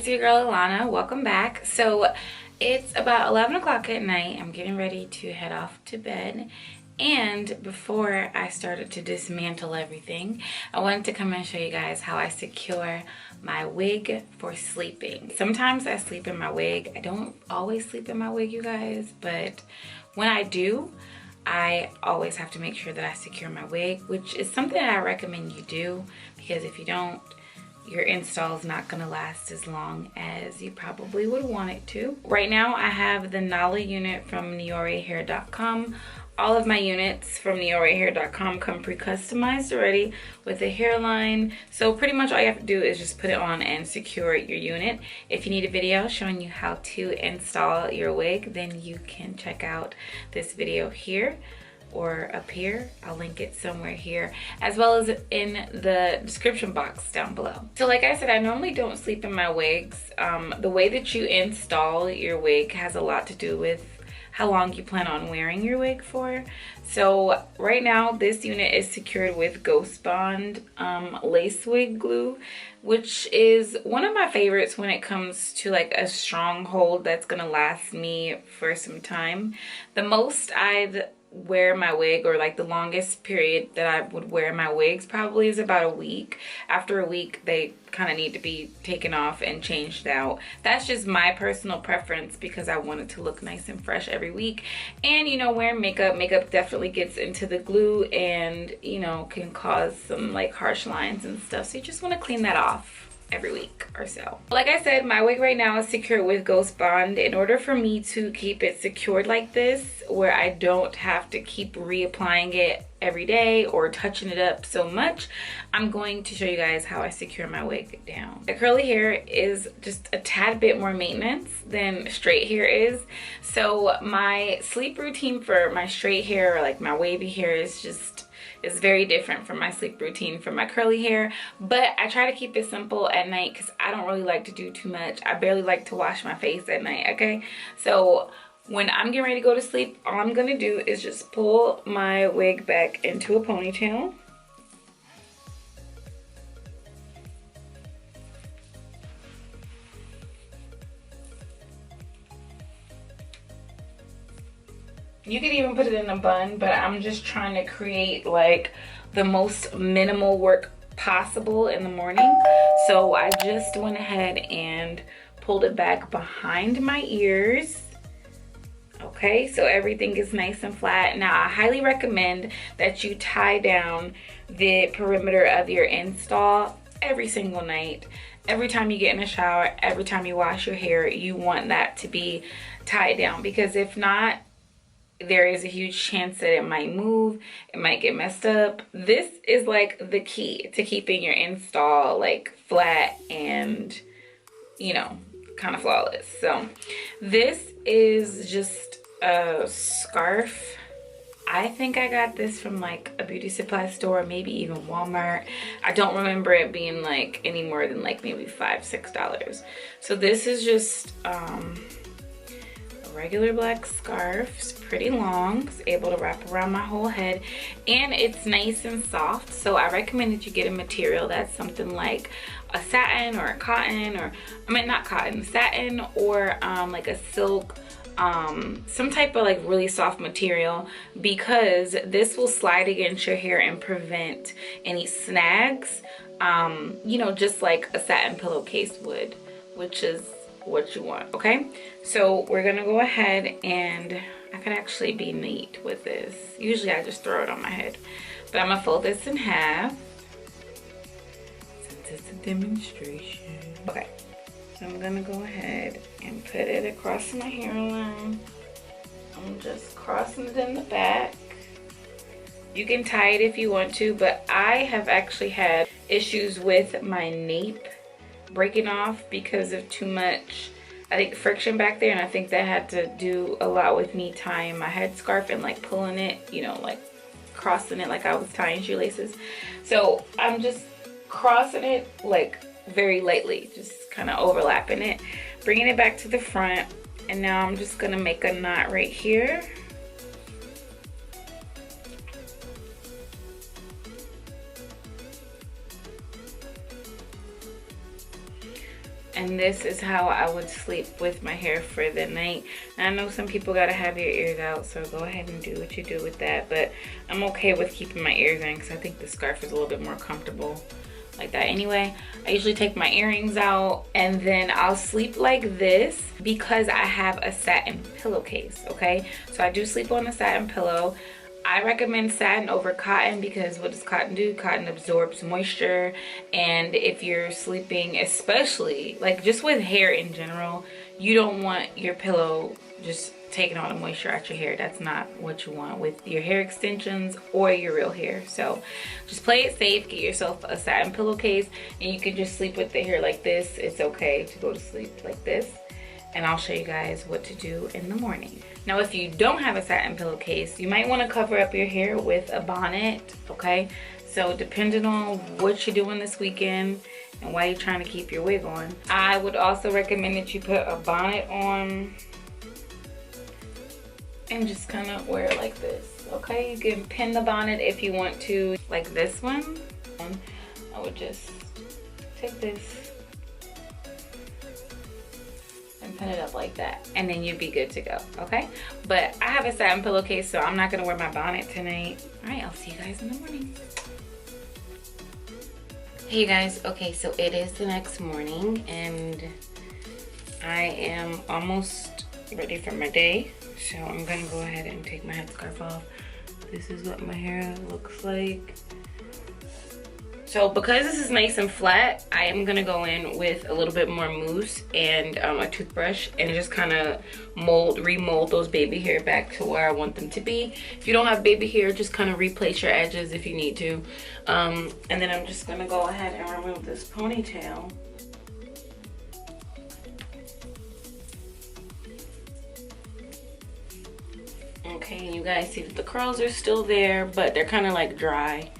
your girl Alana. Welcome back. So it's about 11 o'clock at night. I'm getting ready to head off to bed. And before I started to dismantle everything, I wanted to come and show you guys how I secure my wig for sleeping. Sometimes I sleep in my wig. I don't always sleep in my wig, you guys, but when I do, I always have to make sure that I secure my wig, which is something that I recommend you do, because if you don't, your install is not going to last as long as you probably would want it to. Right now, I have the Nala unit from NioreHair.com. All of my units from NioreHair.com come pre-customized already with a hairline. So pretty much all you have to do is just put it on and secure your unit. If you need a video showing you how to install your wig, then you can check out this video here or up here. I'll link it somewhere here, as well as in the description box down below. So like I said, I normally don't sleep in my wigs. The way that you install your wig has a lot to do with how long you plan on wearing your wig for. So right now this unit is secured with Ghost Bond lace wig glue, which is one of my favorites when it comes to like a strong hold that's gonna last me for some time. The most I'd wear my wig, or like the longest period that I would wear my wigs, probably is about a week. After a week they kind of need to be taken off and changed out. That's just my personal preference because I want it to look nice and fresh every week. And you know, wearing makeup definitely gets into the glue and, you know, can cause some like harsh lines and stuff, so you just want to clean that off every week or so. Like I said, my wig right now is secured with Ghost Bond. In order for me to keep it secured like this, where I don't have to keep reapplying it every day or touching it up so much, I'm going to show you guys how I secure my wig down. The curly hair is just a tad bit more maintenance than straight hair is. So my sleep routine for my straight hair, or like my wavy hair, is very different from my sleep routine for my curly hair. But I try to keep it simple at night because I don't really like to do too much. I barely like to wash my face at night, okay? So when I'm getting ready to go to sleep, all I'm gonna do is just pull my wig back into a ponytail. You could even put it in a bun, but I'm just trying to create like the most minimal work possible in the morning. So I just went ahead and pulled it back behind my ears. Okay, so everything is nice and flat. Now I highly recommend that you tie down the perimeter of your install every single night. Every time you get in a shower, every time you wash your hair, you want that to be tied down, because if not, there is a huge chance that it might move, it might get messed up. This is like the key to keeping your install like flat and, you know, kind of flawless. So this is just a scarf. I think I got this from like a beauty supply store, maybe even Walmart. I don't remember it being like any more than like maybe $5–6. So this is just regular black scarf. It's pretty long. It's able to wrap around my whole head, and it's nice and soft. So I recommend that you get a material that's something like a satin or a cotton, or I mean not cotton, satin, or like a silk, some type of like really soft material, because this will slide against your hair and prevent any snags, you know, just like a satin pillowcase would, which is what you want. Okay, so we're gonna go ahead, and I could actually be neat with this. Usually I just throw it on my head, but I'm gonna fold this in half since it's a demonstration. Okay, so I'm gonna go ahead and put it across my hairline. I'm just crossing it in the back. You can tie it if you want to, but I have actually had issues with my nape breaking off because of too much, I think, friction back there, and I think that had to do a lot with me tying my headscarf and like pulling it, you know, like crossing it like I was tying shoelaces. So I'm just crossing it like very lightly, just kind of overlapping it, bringing it back to the front, and now I'm just gonna make a knot right here. And this is how I would sleep with my hair for the night. And I know some people gotta have your ears out, so go ahead and do what you do with that. But I'm okay with keeping my ears in because I think the scarf is a little bit more comfortable like that. Anyway, I usually take my earrings out and then I'll sleep like this because I have a satin pillowcase, okay? So I do sleep on a satin pillow. I recommend satin over cotton because what does cotton do? Cotton absorbs moisture, and if you're sleeping, especially like just with hair in general, you don't want your pillow just taking all the moisture out your hair. That's not what you want with your hair extensions or your real hair. So just play it safe, get yourself a satin pillowcase, and you can just sleep with the hair like this. It's okay to go to sleep like this, and I'll show you guys what to do in the morning. Now, if you don't have a satin pillowcase, you might want to cover up your hair with a bonnet, okay? So depending on what you're doing this weekend and why you're trying to keep your wig on, I would also recommend that you put a bonnet on and just kind of wear it like this, okay? You can pin the bonnet if you want to, like this one. I would just take this and pin it up like that, and then you'd be good to go, okay? But I have a satin pillowcase, so I'm not gonna wear my bonnet tonight. All right, I'll see you guys in the morning. Hey you guys, okay, so it is the next morning and I am almost ready for my day. So I'm gonna go ahead and take my headscarf off. This is what my hair looks like. So because this is nice and flat, I am gonna go in with a little bit more mousse and a toothbrush and just kind of remold those baby hair back to where I want them to be. If you don't have baby hair, just kind of replace your edges if you need to. And then I'm just gonna go ahead and remove this ponytail. Okay, and you guys see that the curls are still there, but they're kind of like dry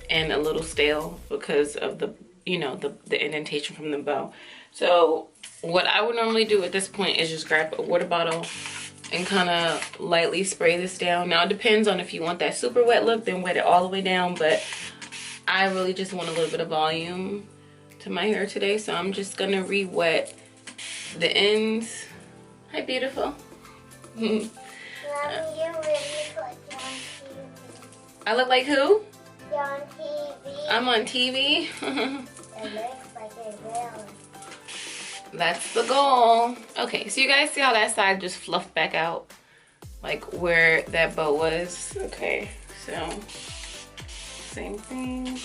and a little stale because of the, you know, the indentation from the bow. So what I would normally do at this point is just grab a water bottle and kind of lightly spray this down. Now it depends on if you want that super wet look, then wet it all the way down, but I really just want a little bit of volume to my hair today, so I'm just gonna re-wet the ends. Hi, beautiful. Mommy, you really look on TV. I look like who? You're on TV. I'm on TV. It looks like a real. That's the goal. Okay, so you guys see how that side just fluffed back out, like where that bow was. Okay, so same thing.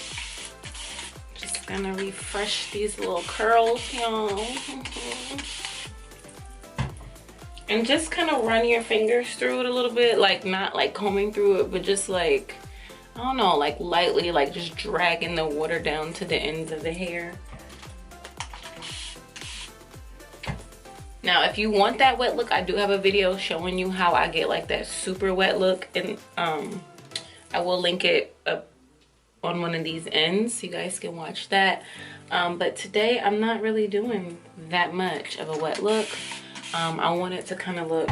Just gonna refresh these little curls, y'all. And just kind of run your fingers through it a little bit, like not like combing through it, but just like, I don't know, like lightly, like just dragging the water down to the ends of the hair. Now, if you want that wet look, I do have a video showing you how I get like that super wet look, and I will link it up on one of these ends so you guys can watch that. But today I'm not really doing that much of a wet look. I want it to kind of look,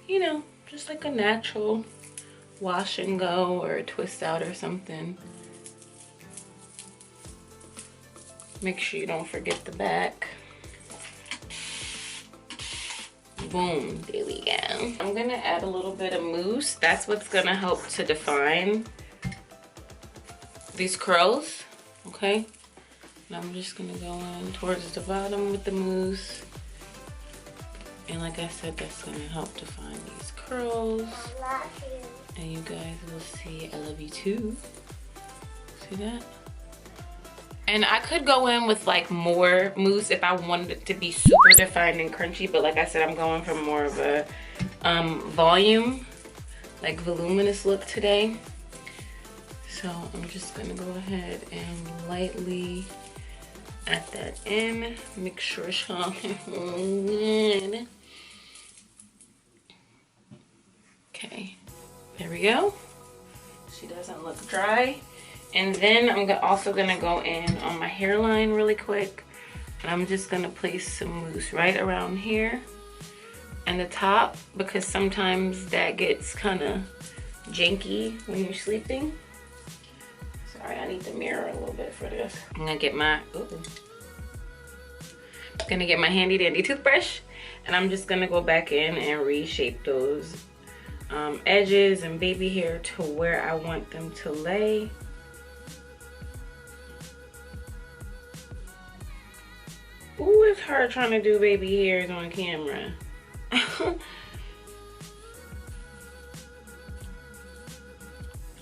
you know, just like a natural wash and go or a twist out or something. Make sure you don't forget the back. Boom, there we go. I'm gonna add a little bit of mousse. That's what's gonna help to define these curls, okay? And I'm just gonna go in towards the bottom with the mousse. And like I said, that's gonna help define these curls. I love you. And you guys will see I love you too. See that? And I could go in with like more mousse if I wanted it to be super defined and crunchy, but like I said, I'm going for more of a volume, like voluminous look today. So I'm just gonna go ahead and lightly at that end, make sure it's all good. Okay, there we go. She doesn't look dry. And then I'm also gonna go in on my hairline really quick. And I'm just gonna place some mousse right around here and the top, because sometimes that gets kind of janky when you're sleeping. Sorry, I need the mirror a little bit for this. I'm gonna get my, ooh. Gonna get my handy dandy toothbrush, and I'm just gonna go back in and reshape those edges and baby hair to where I want them to lay. Ooh, it's hard trying to do baby hairs on camera.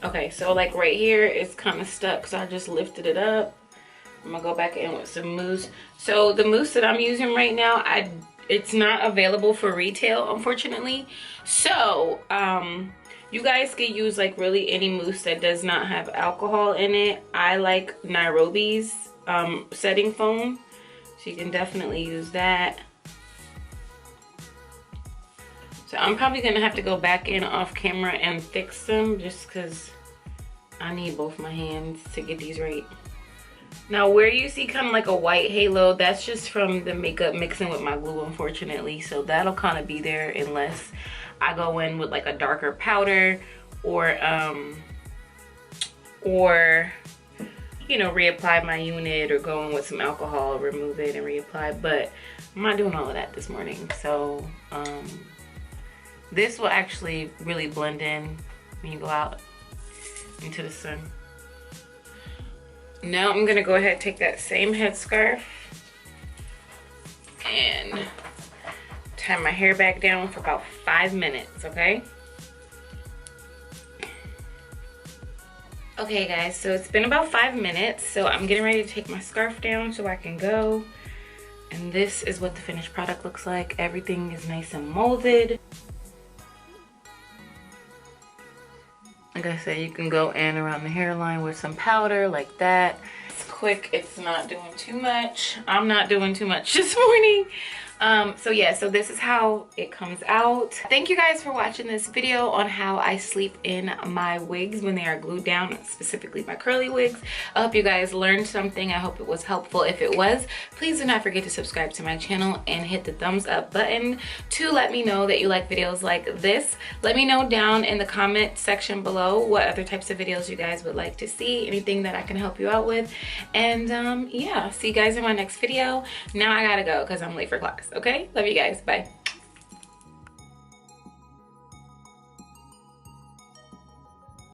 Okay, so like right here, it's kind of stuck, so I just lifted it up. I'm gonna go back in with some mousse. So the mousse that I'm using right now, it's not available for retail, unfortunately. So you guys can use like really any mousse that does not have alcohol in it. I like Nairobi's setting foam, so you can definitely use that. So I'm probably gonna have to go back in off camera and fix them, just because I need both my hands to get these right. Now where you see kind of like a white halo, that's just from the makeup mixing with my glue, unfortunately. So that'll kind of be there unless I go in with like a darker powder or you know, reapply my unit, or go in with some alcohol, remove it and reapply. But I'm not doing all of that this morning. So this will actually really blend in when you go out into the sun. Now I'm gonna go ahead and take that same headscarf and tie my hair back down for about 5 minutes, okay? Okay guys, so it's been about 5 minutes, so I'm getting ready to take my scarf down so I can go. And this is what the finished product looks like. Everything is nice and molded. Like I said, you can go in around the hairline with some powder like that. It's quick, it's not doing too much. I'm not doing too much this morning. So yeah, so this is how it comes out. Thank you guys for watching this video on how I sleep in my wigs when they are glued down, specifically my curly wigs. I hope you guys learned something. I hope it was helpful. If it was, please do not forget to subscribe to my channel and hit the thumbs up button to let me know that you like videos like this. Let me know down in the comment section below what other types of videos you guys would like to see, anything that I can help you out with. And yeah, see you guys in my next video. Now I gotta go because I'm late for class. Okay, love you guys, bye.